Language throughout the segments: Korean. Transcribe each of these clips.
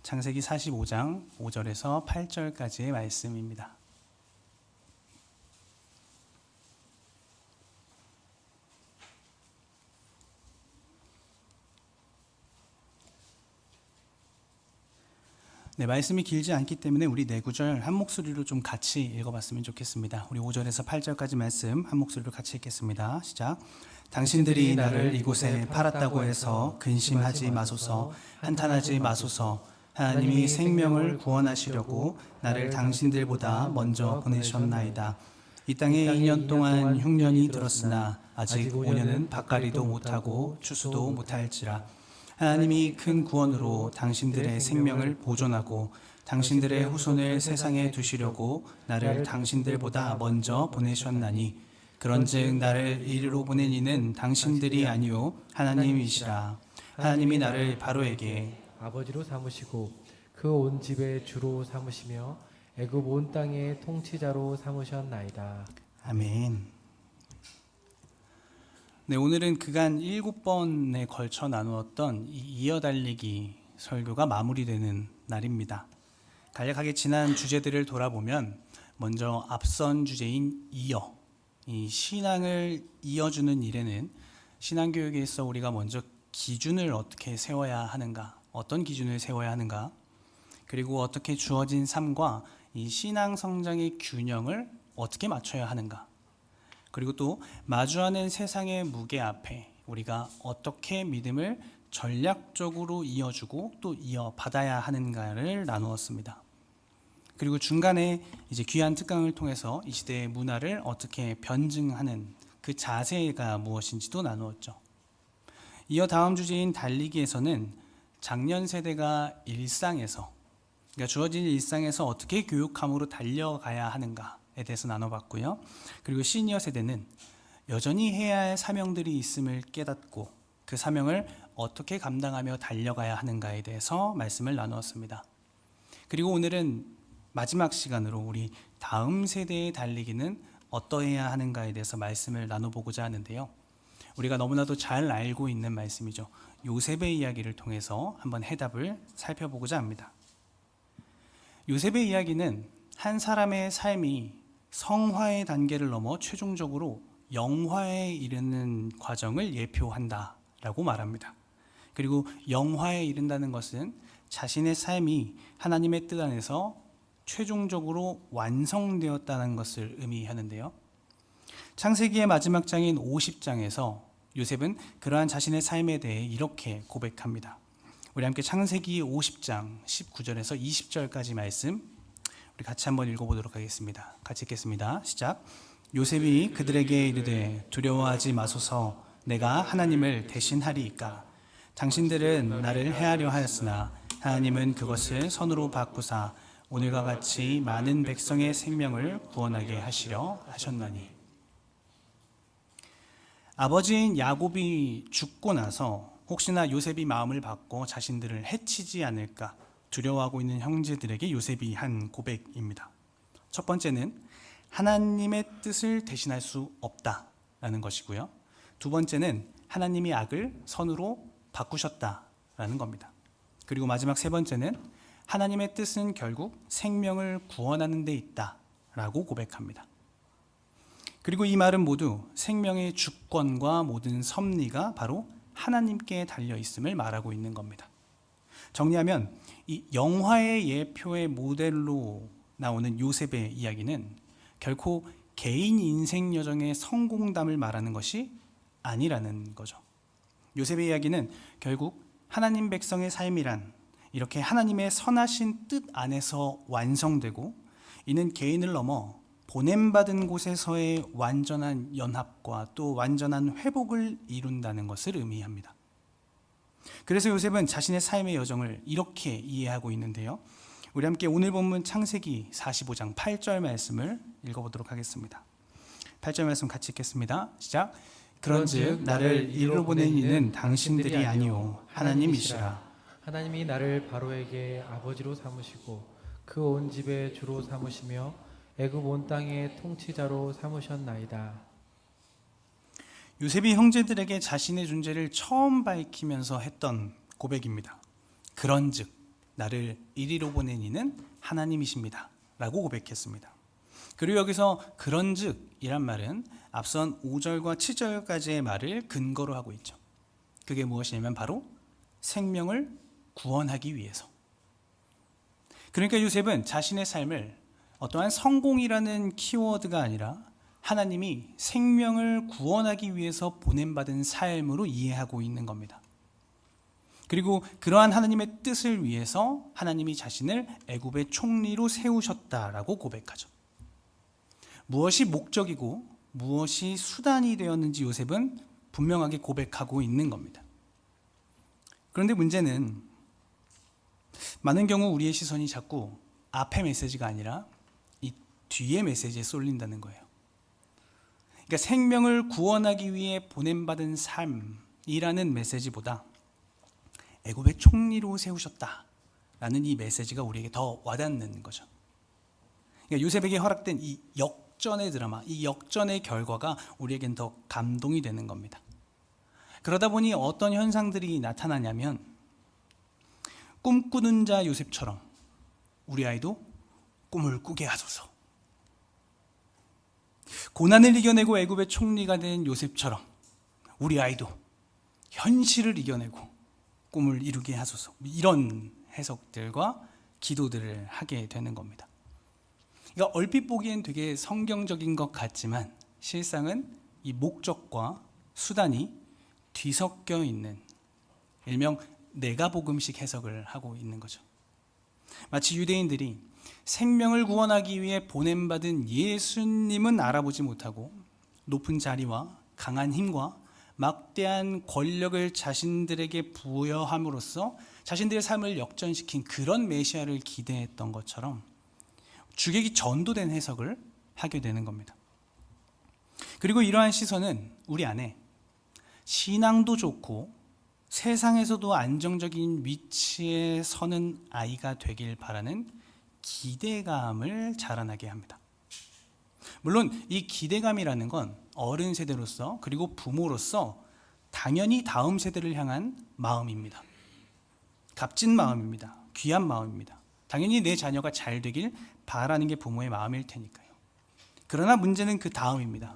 창세기 45장 5절에서 8절까지의 말씀입니다. 네, 말씀이 길지 않기 때문에 우리 네 구절 한 목소리로 좀 같이 읽어봤으면 좋겠습니다. 우리 5절에서 8절까지 말씀 한 목소리로 같이 읽겠습니다. 시작. 당신들이 나를 이곳에 팔았다고 해서 근심하지 마소서, 한탄하지 마소서. 하나님이 생명을 구원하시려고 나를 당신들보다 먼저 보내셨나이다. 이 땅에 2년 동안 흉년이 들었으나 아직 5년은 밭갈이도 못하고 추수도 못할지라. 하나님이 큰 구원으로 당신들의 생명을 보존하고 당신들의 후손을 세상에 두시려고 나를 당신들보다 먼저 보내셨나니 그런즉 나를 이리로 보낸 이는 당신들이 아니요 하나님이시라. 하나님이 나를 바로에게 아버지로 삼으시고 그 온 집의 주로 삼으시며 애굽 온 땅의 통치자로 삼으셨나이다. 아멘. 네, 오늘은 그간 7번에 걸쳐 나누었던 이 이어달리기 설교가 마무리되는 날입니다. 간략하게 지난 주제들을 돌아보면 먼저 앞선 주제인 이어, 이 신앙을 이어주는 일에는 신앙교육에 있어 우리가 먼저 기준을 어떻게 세워야 하는가, 어떤 기준을 세워야 하는가, 그리고 어떻게 주어진 삶과 이 신앙 성장의 균형을 어떻게 맞춰야 하는가, 그리고 또 마주하는 세상의 무게 앞에 우리가 어떻게 믿음을 전략적으로 이어주고 또 이어받아야 하는가를 나누었습니다. 그리고 중간에 이제 귀한 특강을 통해서 이 시대의 문화를 어떻게 변증하는 그 자세가 무엇인지도 나누었죠. 이어 다음 주제인 달리기에서는 작년 세대가 일상에서, 그러니까 주어진 일상에서 어떻게 교육함으로 달려가야 하는가에 대해서 나눠봤고요. 그리고 시니어 세대는 여전히 해야 할 사명들이 있음을 깨닫고 그 사명을 어떻게 감당하며 달려가야 하는가에 대해서 말씀을 나누었습니다. 그리고 오늘은 마지막 시간으로 우리 다음 세대의 달리기는 어떠해야 하는가에 대해서 말씀을 나눠보고자 하는데요. 우리가 너무나도 잘 알고 있는 말씀이죠. 요셉의 이야기를 통해서 한번 해답을 살펴보고자 합니다. 요셉의 이야기는 한 사람의 삶이 성화의 단계를 넘어 최종적으로 영화에 이르는 과정을 예표한다라고 말합니다. 그리고 영화에 이른다는 것은 자신의 삶이 하나님의 뜻 안에서 최종적으로 완성되었다는 것을 의미하는데요. 창세기의 마지막 장인 50장에서 요셉은 그러한 자신의 삶에 대해 이렇게 고백합니다. 우리 함께 창세기 50장 19절에서 20절까지 말씀 우리 같이 한번 읽어보도록 하겠습니다. 같이 읽겠습니다. 시작. 요셉이 그들에게 이르되 두려워하지 마소서, 내가 하나님을 대신하리이까. 당신들은 나를 해하려 하였으나 하나님은 그것을 선으로 바꾸사 오늘과 같이 많은 백성의 생명을 구원하게 하시려 하셨나니. 아버지인 야곱이 죽고 나서 혹시나 요셉이 마음을 바꿔 자신들을 해치지 않을까 두려워하고 있는 형제들에게 요셉이 한 고백입니다. 첫 번째는 하나님의 뜻을 대신할 수 없다라는 것이고요. 두 번째는 하나님이 악을 선으로 바꾸셨다라는 겁니다. 그리고 마지막 세 번째는 하나님의 뜻은 결국 생명을 구원하는 데 있다라고 고백합니다. 그리고 이 말은 모두 생명의 주권과 모든 섭리가 바로 하나님께 달려 있음을 말하고 있는 겁니다. 정리하면 이 영화의 예표의 모델로 나오는 요셉의 이야기는 결코 개인 인생 여정의 성공담을 말하는 것이 아니라는 거죠. 요셉의 이야기는 결국 하나님 백성의 삶이란 이렇게 하나님의 선하신 뜻 안에서 완성되고 이는 개인을 넘어 보냄받은 곳에서의 완전한 연합과 또 완전한 회복을 이룬다는 것을 의미합니다. 그래서 요셉은 자신의 삶의 여정을 이렇게 이해하고 있는데요. 우리 함께 오늘 본문 창세기 45장 8절 말씀을 읽어보도록 하겠습니다. 8절 말씀 같이 읽겠습니다. 시작. 그런즉 나를 이리로 보낸 이는 당신들이 아니요 하나님이시라. 하나님이 나를 바로에게 아버지로 삼으시고 그 온 집의 주로 삼으시며 애굽 온 땅의 통치자로 삼으셨나이다. 요셉이 형제들에게 자신의 존재를 처음 밝히면서 했던 고백입니다. 그런즉 나를 이리로 보낸 이는 하나님이십니다 라고 고백했습니다. 그리고 여기서 그런즉 이란 말은 앞선 5절과 7절까지의 말을 근거로 하고 있죠. 그게 무엇이냐면 바로 생명을 구원하기 위해서. 그러니까 요셉은 자신의 삶을 어떠한 성공이라는 키워드가 아니라 하나님이 생명을 구원하기 위해서 보냄받은 삶으로 이해하고 있는 겁니다. 그리고 그러한 하나님의 뜻을 위해서 하나님이 자신을 애굽의 총리로 세우셨다라고 고백하죠. 무엇이 목적이고 무엇이 수단이 되었는지 요셉은 분명하게 고백하고 있는 겁니다. 그런데 문제는 많은 경우 우리의 시선이 자꾸 앞의 메시지가 아니라 이 뒤의 메시지에 쏠린다는 거예요. 그러니까 생명을 구원하기 위해 보냄받은 삶이라는 메시지보다 애굽의 총리로 세우셨다라는 이 메시지가 우리에게 더 와닿는 거죠. 그러니까 요셉에게 허락된 이 역전의 드라마, 이 역전의 결과가 우리에겐 더 감동이 되는 겁니다. 그러다 보니 어떤 현상들이 나타나냐면 꿈꾸는 자 요셉처럼 우리 아이도 꿈을 꾸게 하소서. 고난을 이겨내고 애굽의 총리가 된 요셉처럼 우리 아이도 현실을 이겨내고 꿈을 이루게 하소서. 이런 해석들과 기도들을 하게 되는 겁니다. 그러니까 얼핏 보기엔 되게 성경적인 것 같지만 실상은 이 목적과 수단이 뒤섞여 있는 일명 내가복음식 해석을 하고 있는 거죠. 마치 유대인들이 생명을 구원하기 위해 보냄받은 예수님은 알아보지 못하고 높은 자리와 강한 힘과 막대한 권력을 자신들에게 부여함으로써 자신들의 삶을 역전시킨 그런 메시아를 기대했던 것처럼 주객이 전도된 해석을 하게 되는 겁니다. 그리고 이러한 시선은 우리 안에 신앙도 좋고 세상에서도 안정적인 위치에 서는 아이가 되길 바라는 기대감을 자라나게 합니다. 물론 이 기대감이라는 건 어른 세대로서 그리고 부모로서 당연히 다음 세대를 향한 마음입니다. 값진 마음입니다. 귀한 마음입니다. 당연히 내 자녀가 잘 되길 바라는 게 부모의 마음일 테니까요. 그러나 문제는 그 다음입니다.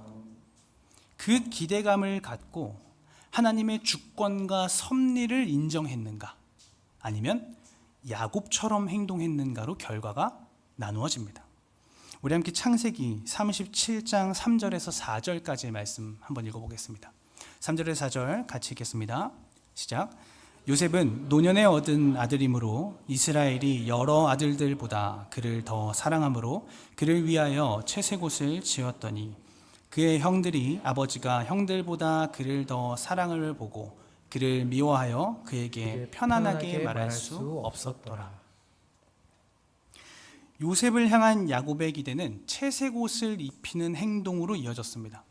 그 기대감을 갖고 하나님의 주권과 섭리를 인정했는가 아니면 야곱처럼 행동했는가로 결과가 나누어집니다. 우리 함께 창세기 37장 3절에서 4절까지의 말씀 한번 읽어보겠습니다. 3절에서 4절 같이 읽겠습니다. 시작. 요셉은 노년에 얻은 아들이므로 이스라엘이 여러 아들들보다 그를 더 사랑함으로 그를 위하여 채색옷을 지었더니 그의 형들이 아버지가 형들보다 그를 더 사랑을 보고 그를 미워하여 그에게 편안하게 말할 수 없었더라. 요셉을 향한 야곱의 기대는 채색옷을 입히는 행동으로 이어졌습니다.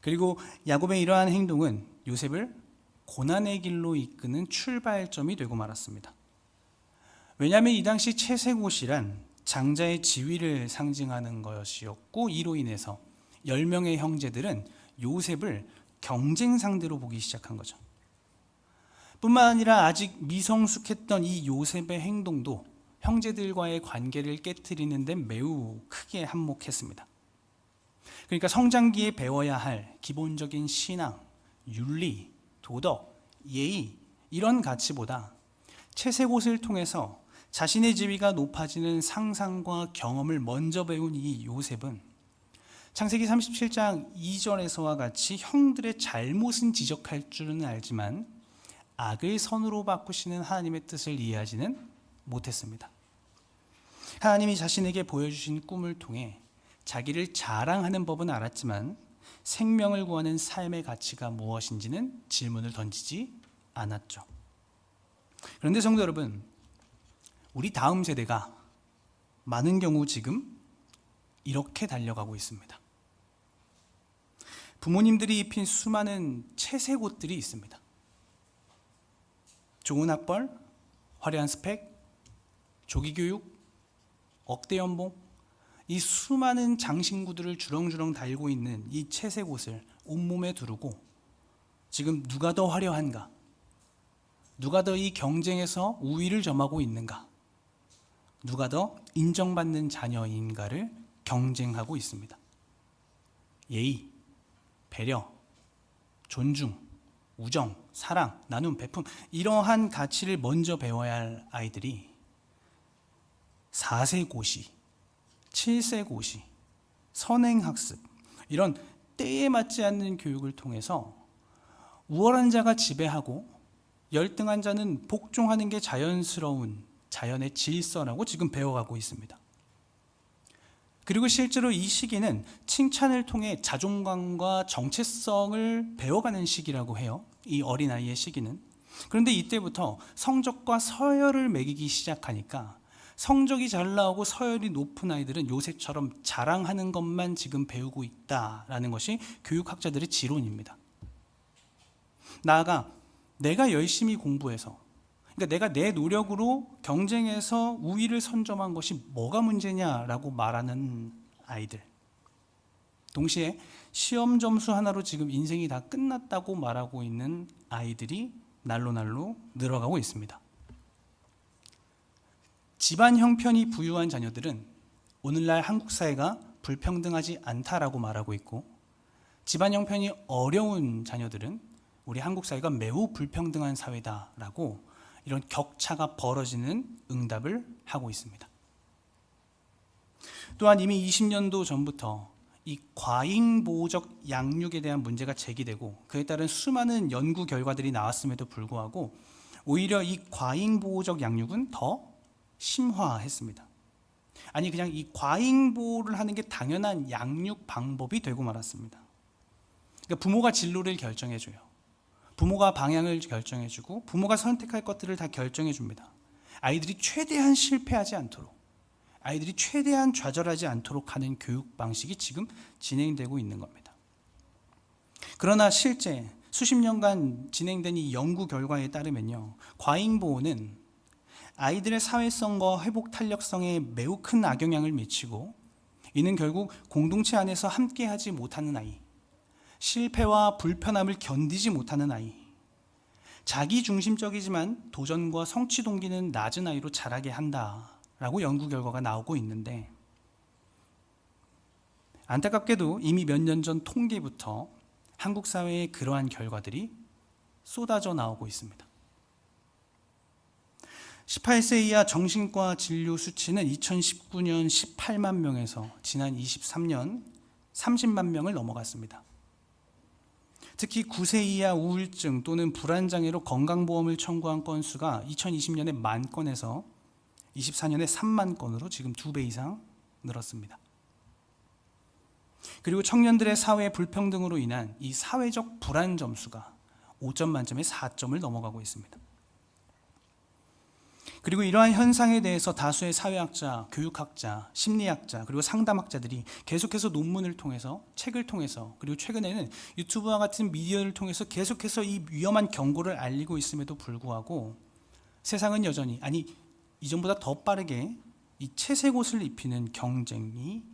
그리고 야곱의 이러한 행동은 요셉을 고난의 길로 이끄는 출발점이 되고 말았습니다. 왜냐하면 이 당시 채색옷이란 장자의 지위를 상징하는 것이었고 이로 인해서 10명의 형제들은 요셉을 경쟁 상대로 보기 시작한 거죠. 뿐만 아니라 아직 미성숙했던 이 요셉의 행동도 형제들과의 관계를 깨트리는 데 매우 크게 한몫했습니다. 그러니까 성장기에 배워야 할 기본적인 신앙, 윤리, 도덕, 예의 이런 가치보다 채색옷을 통해서 자신의 지위가 높아지는 상상과 경험을 먼저 배운 이 요셉은 창세기 37장 2절에서와 같이 형들의 잘못은 지적할 줄은 알지만 악을 선으로 바꾸시는 하나님의 뜻을 이해하지는 못했습니다. 하나님이 자신에게 보여주신 꿈을 통해 자기를 자랑하는 법은 알았지만 생명을 구하는 삶의 가치가 무엇인지는 질문을 던지지 않았죠. 그런데 성도 여러분, 우리 다음 세대가 많은 경우 지금 이렇게 달려가고 있습니다. 부모님들이 입힌 수많은 채색 옷들이 있습니다. 좋은 학벌, 화려한 스펙, 조기 교육, 억대 연봉, 이 수많은 장신구들을 주렁주렁 달고 있는 이 채색 옷을 온몸에 두르고 지금 누가 더 화려한가, 누가 더 이 경쟁에서 우위를 점하고 있는가? 누가 더 인정받는 자녀인가를 경쟁하고 있습니다. 예의, 배려, 존중, 우정, 사랑, 나눔, 베품, 이러한 가치를 먼저 배워야 할 아이들이 4세 고시, 7세 고시, 선행학습, 이런 때에 맞지 않는 교육을 통해서 우월한 자가 지배하고 열등한 자는 복종하는 게 자연스러운 자연의 질서라고 지금 배워가고 있습니다. 그리고 실제로 이 시기는 칭찬을 통해 자존감과 정체성을 배워가는 시기라고 해요. 이 어린아이의 시기는. 그런데 이때부터 성적과 서열을 매기기 시작하니까 성적이 잘 나오고 서열이 높은 아이들은 요새처럼 자랑하는 것만 지금 배우고 있다라는 것이 교육학자들의 지론입니다. 나아가 내가 열심히 공부해서, 그러니까 내가 내 노력으로 경쟁에서 우위를 선점한 것이 뭐가 문제냐라고 말하는 아이들, 동시에 시험 점수 하나로 지금 인생이 다 끝났다고 말하고 있는 아이들이 날로 늘어가고 있습니다. 집안 형편이 부유한 자녀들은 오늘날 한국 사회가 불평등하지 않다라고 말하고 있고, 집안 형편이 어려운 자녀들은 우리 한국 사회가 매우 불평등한 사회다라고 이런 격차가 벌어지는 응답을 하고 있습니다. 또한 이미 20년도 전부터 이 과잉보호적 양육에 대한 문제가 제기되고 그에 따른 수많은 연구 결과들이 나왔음에도 불구하고 오히려 이 과잉보호적 양육은 더 심화했습니다. 아니, 그냥 이 과잉보호를 하는 게 당연한 양육 방법이 되고 말았습니다. 그러니까 부모가 진로를 결정해줘요. 부모가 방향을 결정해주고 부모가 선택할 것들을 다 결정해줍니다. 아이들이 최대한 실패하지 않도록, 아이들이 최대한 좌절하지 않도록 하는 교육 방식이 지금 진행되고 있는 겁니다. 그러나 실제 수십 년간 진행된 이 연구 결과에 따르면요, 과잉보호는 아이들의 사회성과 회복 탄력성에 매우 큰 악영향을 미치고, 이는 결국 공동체 안에서 함께하지 못하는 아이, 실패와 불편함을 견디지 못하는 아이, 자기중심적이지만 도전과 성취 동기는 낮은 아이로 자라게 한다라고 연구 결과가 나오고 있는데, 안타깝게도 이미 몇 년 전 통계부터 한국 사회에 그러한 결과들이 쏟아져 나오고 있습니다. 18세 이하 정신과 진료 수치는 2019년 18만 명에서 지난 23년 30만 명을 넘어갔습니다. 특히 9세 이하 우울증 또는 불안장애로 건강보험을 청구한 건수가 2020년에 10,000 건에서 24년에 3만 건으로 지금 2배 이상 늘었습니다. 그리고 청년들의 사회 불평등으로 인한 이 사회적 불안 점수가 5점 만점에 4점을 넘어가고 있습니다. 그리고 이러한 현상에 대해서 다수의 사회학자, 교육학자, 심리학자, 그리고 상담학자들이 계속해서 논문을 통해서, 책을 통해서, 그리고 최근에는 유튜브와 같은 미디어를 통해서 계속해서 이 위험한 경고를 알리고 있음에도 불구하고 세상은 여전히, 아니 이전보다 더 빠르게 이 채색옷을 입히는 경쟁이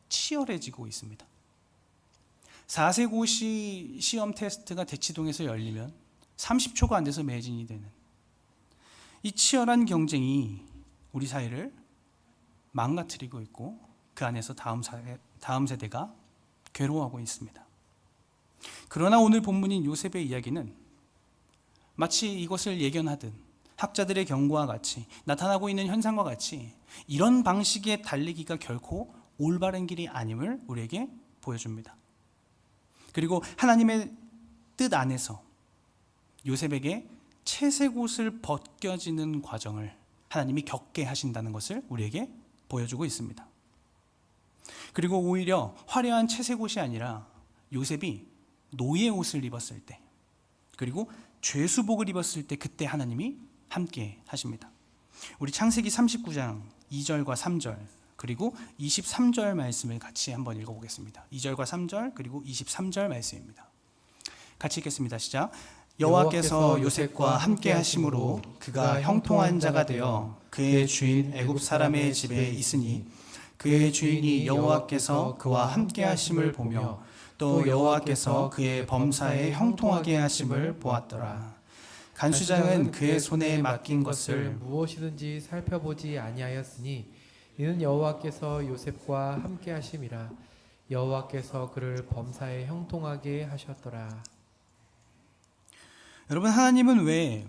치열해지고 있습니다. 4세 고시 시험 테스트가 대치동에서 열리면 30초가 안 돼서 매진이 되는 이 치열한 경쟁이 우리 사회를 망가뜨리고 있고, 그 안에서 다음 세대가 괴로워하고 있습니다. 그러나 오늘 본문인 요셉의 이야기는 마치 이것을 예견하듯 학자들의 경고와 같이, 나타나고 있는 현상과 같이 이런 방식의 달리기가 결코 올바른 길이 아님을 우리에게 보여줍니다. 그리고 하나님의 뜻 안에서 요셉에게 채색옷을 벗겨지는 과정을 하나님이 겪게 하신다는 것을 우리에게 보여주고 있습니다. 그리고 오히려 화려한 채색옷이 아니라 요셉이 노예 옷을 입었을 때, 그리고 죄수복을 입었을 때, 그때 하나님이 함께 하십니다. 우리 창세기 39장 2절과 3절 그리고 23절 말씀을 같이 한번 읽어보겠습니다. 2절과 3절 그리고 23절 말씀입니다. 같이 읽겠습니다. 시작. 여호와께서 요셉과 함께 하심으로 그가 형통한 자가 되어 그의 주인 애굽 사람의 집에 있으니, 그의 주인이 여호와께서 그와 함께 하심을 보며 또 여호와께서 그의 범사에 형통하게 하심을 보았더라. 간수장은 그의 손에 맡긴 것을 무엇이든지 살펴보지 아니하였으니 이는 여호와께서 요셉과 함께 하심이라. 여호와께서 그를 범사에 형통하게 하셨더라. 여러분, 하나님은 왜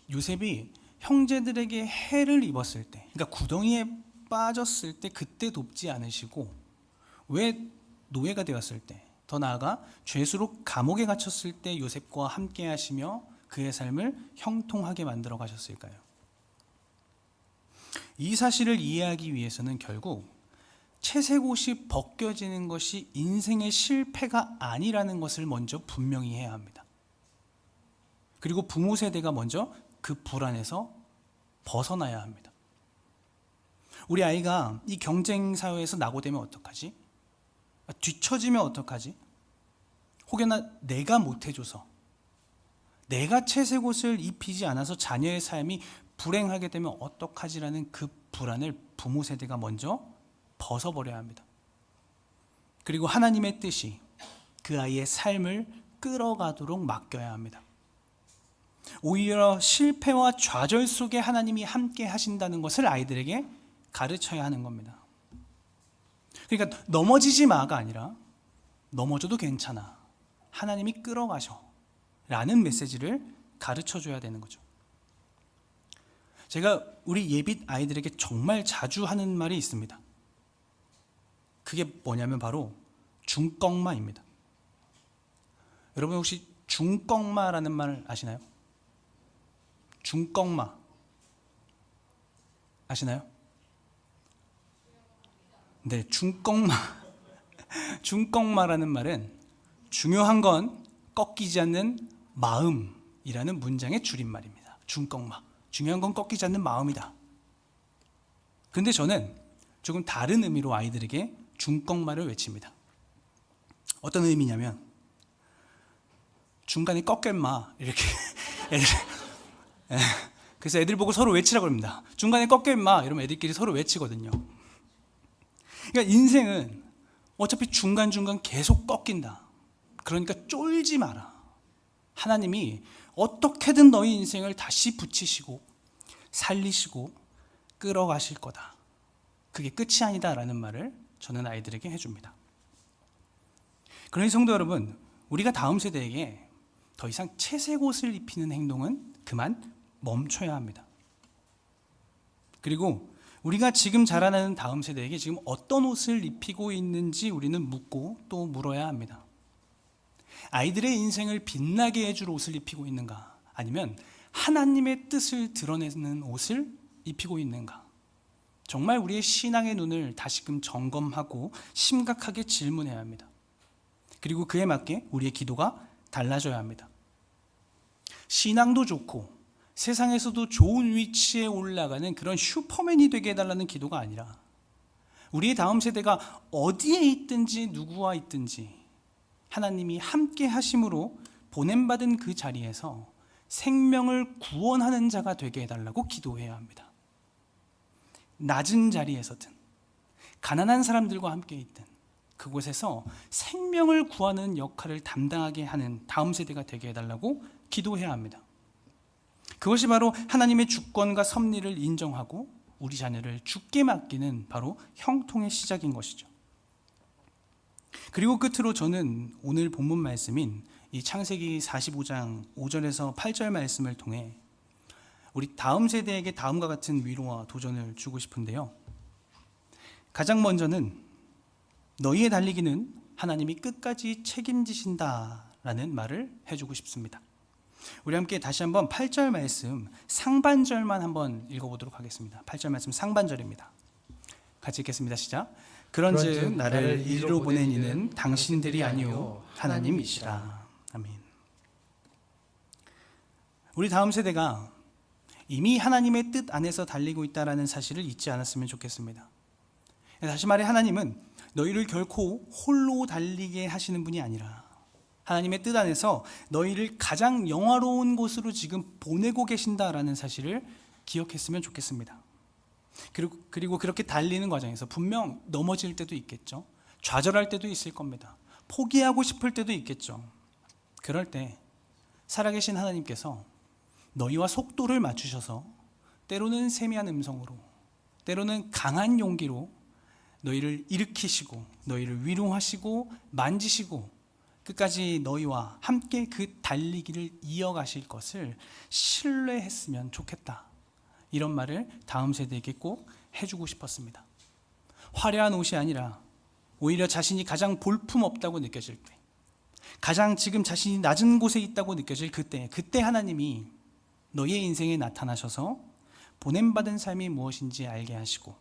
요셉이 형제들에게 해를 입었을 때, 그러니까 구덩이에 빠졌을 때 그때 돕지 않으시고 왜 노예가 되었을 때, 더 나아가 죄수로 감옥에 갇혔을 때 요셉과 함께 하시며 그의 삶을 형통하게 만들어 가셨을까요? 이 사실을 이해하기 위해서는 결국 채색옷이 벗겨지는 것이 인생의 실패가 아니라는 것을 먼저 분명히 해야 합니다. 그리고 부모 세대가 먼저 그 불안에서 벗어나야 합니다. 우리 아이가 이 경쟁 사회에서 낙오되면 어떡하지? 뒤처지면 어떡하지? 혹여나 내가 못해줘서, 내가 채색옷을 입히지 않아서 자녀의 삶이 불행하게 되면 어떡하지라는 그 불안을 부모 세대가 먼저 벗어버려야 합니다. 그리고 하나님의 뜻이 그 아이의 삶을 끌어가도록 맡겨야 합니다. 오히려 실패와 좌절 속에 하나님이 함께 하신다는 것을 아이들에게 가르쳐야 하는 겁니다. 그러니까 넘어지지 마가 아니라 넘어져도 괜찮아, 하나님이 끌어가셔 라는 메시지를 가르쳐줘야 되는 거죠. 제가 우리 예빗 아이들에게 정말 자주 하는 말이 있습니다. 그게 뭐냐면 바로 중꺽마입니다. 여러분 혹시 중꺽마라는 말 아시나요? 중꺽마 아시나요? 네, 중꺽마. 중꺽마라는 말은 중요한 건 꺾이지 않는 마음이라는 문장의 줄임말입니다. 중꺽마. 중요한 건 꺾이지 않는 마음이다. 그런데 저는 조금 다른 의미로 아이들에게 중꺽마를 외칩니다. 어떤 의미냐면 중간에 꺾였마 이렇게 그래서 애들 보고 서로 외치라고 합니다. 중간에 꺾였마 이러면 애들끼리 서로 외치거든요. 그러니까 인생은 어차피 중간중간 계속 꺾인다. 그러니까 쫄지 마라. 하나님이 어떻게든 너희 인생을 다시 붙이시고 살리시고 끌어가실 거다. 그게 끝이 아니다라는 말을 저는 아이들에게 해줍니다. 그러니 성도 여러분, 우리가 다음 세대에게 더 이상 채색 옷을 입히는 행동은 그만 멈춰야 합니다. 그리고 우리가 지금 자라나는 다음 세대에게 지금 어떤 옷을 입히고 있는지 우리는 묻고 또 물어야 합니다. 아이들의 인생을 빛나게 해줄 옷을 입히고 있는가? 아니면 하나님의 뜻을 드러내는 옷을 입히고 있는가? 정말 우리의 신앙의 눈을 다시금 점검하고 심각하게 질문해야 합니다. 그리고 그에 맞게 우리의 기도가 달라져야 합니다. 신앙도 좋고 세상에서도 좋은 위치에 올라가는 그런 슈퍼맨이 되게 해달라는 기도가 아니라 우리의 다음 세대가 어디에 있든지 누구와 있든지 하나님이 함께 하심으로 보냄받은 그 자리에서 생명을 구원하는 자가 되게 해달라고 기도해야 합니다. 낮은 자리에서든 가난한 사람들과 함께 있든 그곳에서 생명을 구하는 역할을 담당하게 하는 다음 세대가 되게 해달라고 기도해야 합니다. 그것이 바로 하나님의 주권과 섭리를 인정하고 우리 자녀를 주께 맡기는 바로 형통의 시작인 것이죠. 그리고 끝으로 저는 오늘 본문 말씀인 이 창세기 45장 5절에서 8절 말씀을 통해 우리 다음 세대에게 다음과 같은 위로와 도전을 주고 싶은데요. 가장 먼저는 너희의 달리기는 하나님이 끝까지 책임지신다라는 말을 해주고 싶습니다. 우리 함께 다시 한번 8절 말씀 상반절만 한번 읽어보도록 하겠습니다. 8절 말씀 상반절입니다. 같이 읽겠습니다. 시작. 그런즉 나를 이리로 보낸 이는 당신들이 아니요 하나님이시라. 아멘. 우리 다음 세대가 이미 하나님의 뜻 안에서 달리고 있다는 사실을 잊지 않았으면 좋겠습니다. 다시 말해 하나님은 너희를 결코 홀로 달리게 하시는 분이 아니라 하나님의 뜻 안에서 너희를 가장 영화로운 곳으로 지금 보내고 계신다라는 사실을 기억했으면 좋겠습니다. 그리고 그렇게 달리는 과정에서 분명 넘어질 때도 있겠죠. 좌절할 때도 있을 겁니다. 포기하고 싶을 때도 있겠죠. 그럴 때 살아계신 하나님께서 너희와 속도를 맞추셔서 때로는 세미한 음성으로, 때로는 강한 용기로 너희를 일으키시고 너희를 위로하시고 만지시고 끝까지 너희와 함께 그 달리기를 이어가실 것을 신뢰했으면 좋겠다. 이런 말을 다음 세대에게 꼭 해주고 싶었습니다. 화려한 옷이 아니라 오히려 자신이 가장 볼품없다고 느껴질 때, 가장 지금 자신이 낮은 곳에 있다고 느껴질 그때 하나님이 너희의 인생에 나타나셔서 보냄받은 삶이 무엇인지 알게 하시고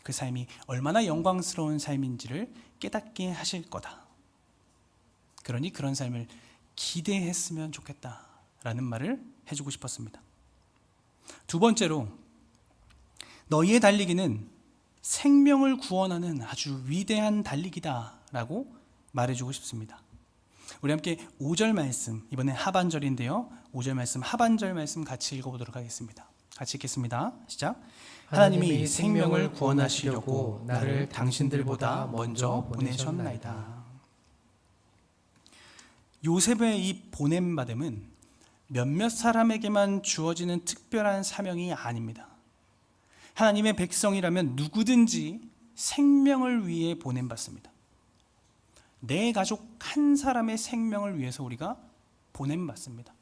그 삶이 얼마나 영광스러운 삶인지를 깨닫게 하실 거다. 그러니 그런 삶을 기대했으면 좋겠다라는 말을 해주고 싶었습니다. 두 번째로, 너희의 달리기는 생명을 구원하는 아주 위대한 달리기다라고 말해주고 싶습니다. 우리 함께 5절 말씀, 이번에 하반절인데요, 5절 말씀, 하반절 말씀 같이 읽어보도록 하겠습니다. 같이 읽겠습니다. 시작. 하나님이 생명을 구원하시려고 나를 당신들보다 먼저 보내셨나이다. 요셉의 이 보냄받음은 몇몇 사람에게만 주어지는 특별한 사명이 아닙니다. 하나님의 백성이라면 누구든지 생명을 위해 보냄받습니다. 내 가족 한 사람의 생명을 위해서 우리가 보냄받습니다.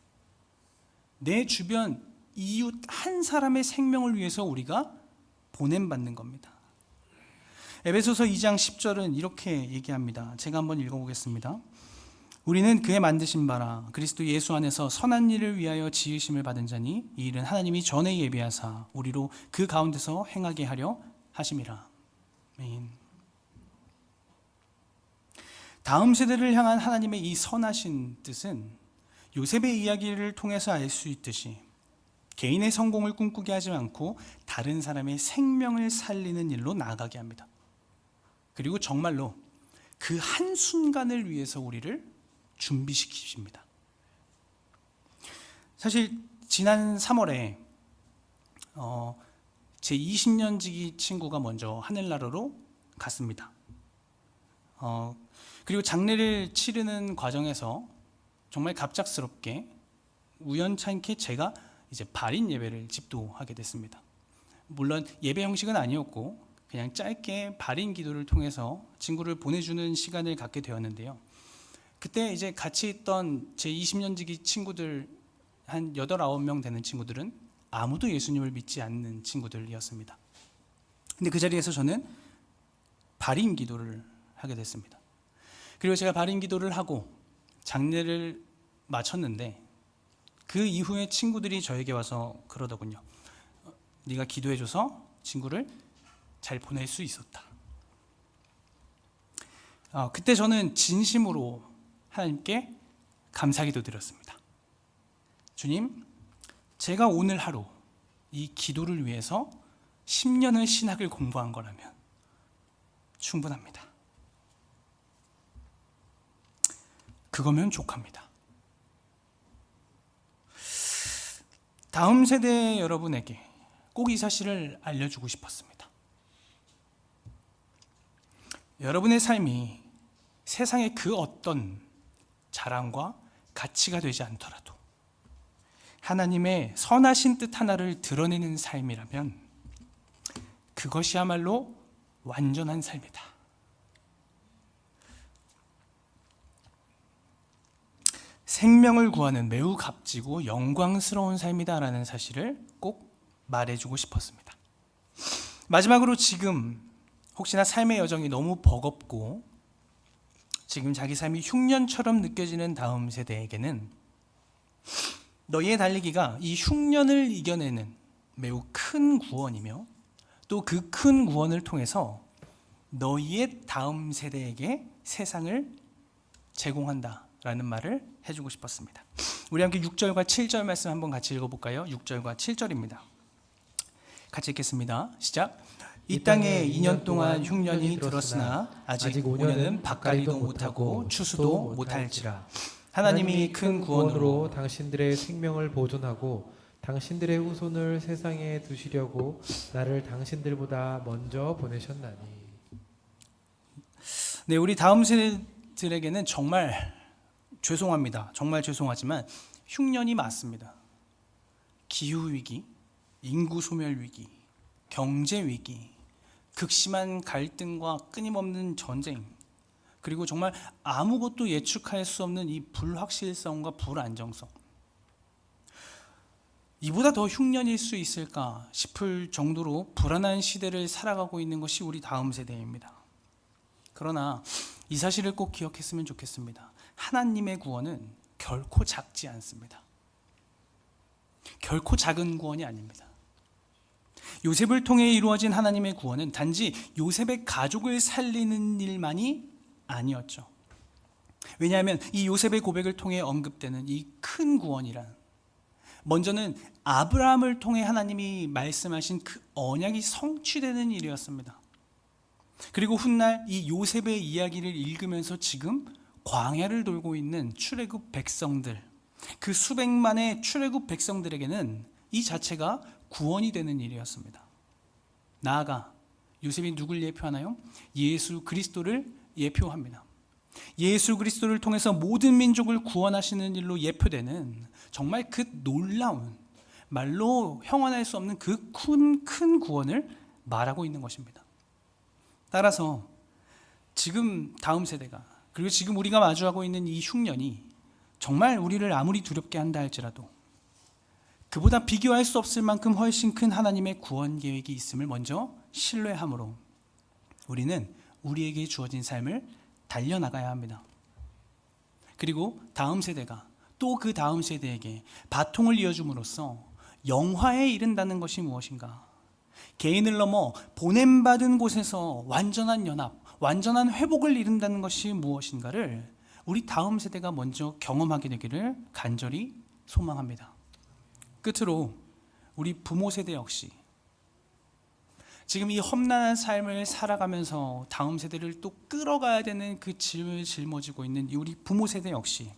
내 주변 이웃 한 사람의 생명을 위해서 우리가 보냄받는 겁니다. 에베소서 2장 10절은 이렇게 얘기합니다. 제가 한번 읽어보겠습니다. 우리는 그의 만드신 바라 그리스도 예수 안에서 선한 일을 위하여 지으심을 받은 자니 이 일은 하나님이 전에 예비하사 우리로 그 가운데서 행하게 하려 하심이라. 아멘. 다음 세대를 향한 하나님의 이 선하신 뜻은 요셉의 이야기를 통해서 알 수 있듯이 개인의 성공을 꿈꾸게 하지 않고 다른 사람의 생명을 살리는 일로 나아가게 합니다. 그리고 정말로 그 한순간을 위해서 우리를 준비시키십니다. 사실 지난 3월에 제 20년지기 친구가 먼저 하늘나라로 갔습니다. 그리고 장례를 치르는 과정에서 정말 갑작스럽게 우연찮게 제가 이제 발인 예배를 집도하게 됐습니다. 물론 예배 형식은 아니었고 그냥 짧게 발인 기도를 통해서 친구를 보내주는 시간을 갖게 되었는데요. 그때 이제 같이 있던 제 20년지기 친구들 한 8, 9명 되는 친구들은 아무도 예수님을 믿지 않는 친구들이었습니다. 근데 그 자리에서 저는 발인 기도를 하게 됐습니다. 그리고 제가 발인 기도를 하고 장례를 마쳤는데 그 이후에 친구들이 저에게 와서 그러더군요. 네가 기도해줘서 친구를 잘 보낼 수 있었다. 그때 저는 진심으로 하나님께 감사기도 드렸습니다. 주님, 제가 오늘 하루 이 기도를 위해서 10년을 신학을 공부한 거라면 충분합니다. 그거면 족합니다. 다음 세대 여러분에게 꼭 이 사실을 알려주고 싶었습니다. 여러분의 삶이 세상의 그 어떤 자랑과 가치가 되지 않더라도 하나님의 선하신 뜻 하나를 드러내는 삶이라면 그것이야말로 완전한 삶이다. 생명을 구하는 매우 값지고 영광스러운 삶이다라는 사실을 꼭 말해주고 싶었습니다. 마지막으로 지금 혹시나 삶의 여정이 너무 버겁고 지금 자기 삶이 흉년처럼 느껴지는 다음 세대에게는 너희의 달리기가 이 흉년을 이겨내는 매우 큰 구원이며 또 그 큰 구원을 통해서 너희의 다음 세대에게 세상을 제공한다라는 말을 해주고 싶었습니다. 우리 함께 6절과 7절 말씀 한번 같이 읽어볼까요? 6절과 7절입니다. 같이 읽겠습니다. 시작. 이 땅에 2년 동안 흉년이 들었으나 아직 5년은 밭갈이도 못하고 추수도 못할지라. 하나님이 큰 구원으로 당신들의 생명을 보존하고 당신들의 후손을 세상에 두시려고 나를 당신들보다 먼저 보내셨나니. 네, 우리 다음 세대들에게는 정말 죄송합니다. 정말 죄송하지만 흉년이 맞습니다. 기후위기, 인구소멸위기, 경제위기, 극심한 갈등과 끊임없는 전쟁, 그리고 정말 아무것도 예측할 수 없는 이 불확실성과 불안정성. 이보다 더 흉년일 수 있을까 싶을 정도로 불안한 시대를 살아가고 있는 것이 우리 다음 세대입니다. 그러나 이 사실을 꼭 기억했으면 좋겠습니다. 하나님의 구원은 결코 작지 않습니다. 결코 작은 구원이 아닙니다. 요셉을 통해 이루어진 하나님의 구원은 단지 요셉의 가족을 살리는 일만이 아니었죠. 왜냐하면 이 요셉의 고백을 통해 언급되는 이 큰 구원이란, 먼저는 아브라함을 통해 하나님이 말씀하신 그 언약이 성취되는 일이었습니다. 그리고 훗날 이 요셉의 이야기를 읽으면서 지금 광야를 돌고 있는 출애굽 백성들, 그 수백만의 출애굽 백성들에게는 이 자체가 구원이 되는 일이었습니다. 나아가 요셉이 누굴 예표하나요? 예수 그리스도를 예표합니다. 예수 그리스도를 통해서 모든 민족을 구원하시는 일로 예표되는 정말 그 놀라운, 말로 형언할 수 없는 그 큰 구원을 말하고 있는 것입니다. 따라서 지금 다음 세대가, 그리고 지금 우리가 마주하고 있는 이 흉년이 정말 우리를 아무리 두렵게 한다 할지라도 그보다 비교할 수 없을 만큼 훨씬 큰 하나님의 구원 계획이 있음을 먼저 신뢰함으로 우리는 우리에게 주어진 삶을 달려나가야 합니다. 그리고 다음 세대가 또 그 다음 세대에게 바통을 이어줌으로써 영화에 이른다는 것이 무엇인가? 개인을 넘어 보냄받은 곳에서 완전한 연합, 완전한 회복을 이룬다는 것이 무엇인가를 우리 다음 세대가 먼저 경험하게 되기를 간절히 소망합니다. 끝으로 우리 부모 세대 역시 지금 이 험난한 삶을 살아가면서 다음 세대를 또 끌어가야 되는 그 짐을 짊어지고 있는 이 우리 부모 세대 역시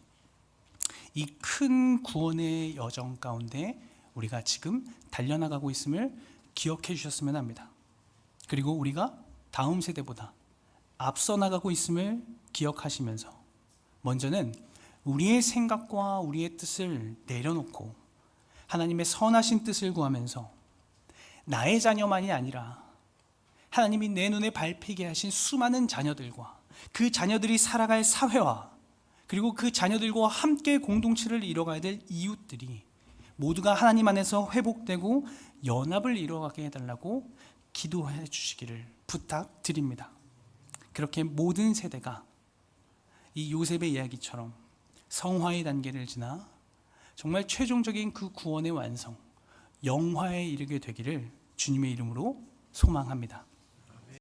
이 큰 구원의 여정 가운데 우리가 지금 달려나가고 있음을 기억해 주셨으면 합니다. 그리고 우리가 다음 세대보다 앞서 나가고 있음을 기억하시면서 먼저는 우리의 생각과 우리의 뜻을 내려놓고 하나님의 선하신 뜻을 구하면서 나의 자녀만이 아니라 하나님이 내 눈에 밟히게 하신 수많은 자녀들과 그 자녀들이 살아갈 사회와 그리고 그 자녀들과 함께 공동체를 이뤄가야 될 이웃들이 모두가 하나님 안에서 회복되고 연합을 이뤄가게 해달라고 기도해 주시기를 부탁드립니다. 그렇게 모든 세대가 이 요셉의 이야기처럼 성화의 단계를 지나 정말 최종적인 그 구원의 완성, 영화에 이르게 되기를 주님의 이름으로 소망합니다.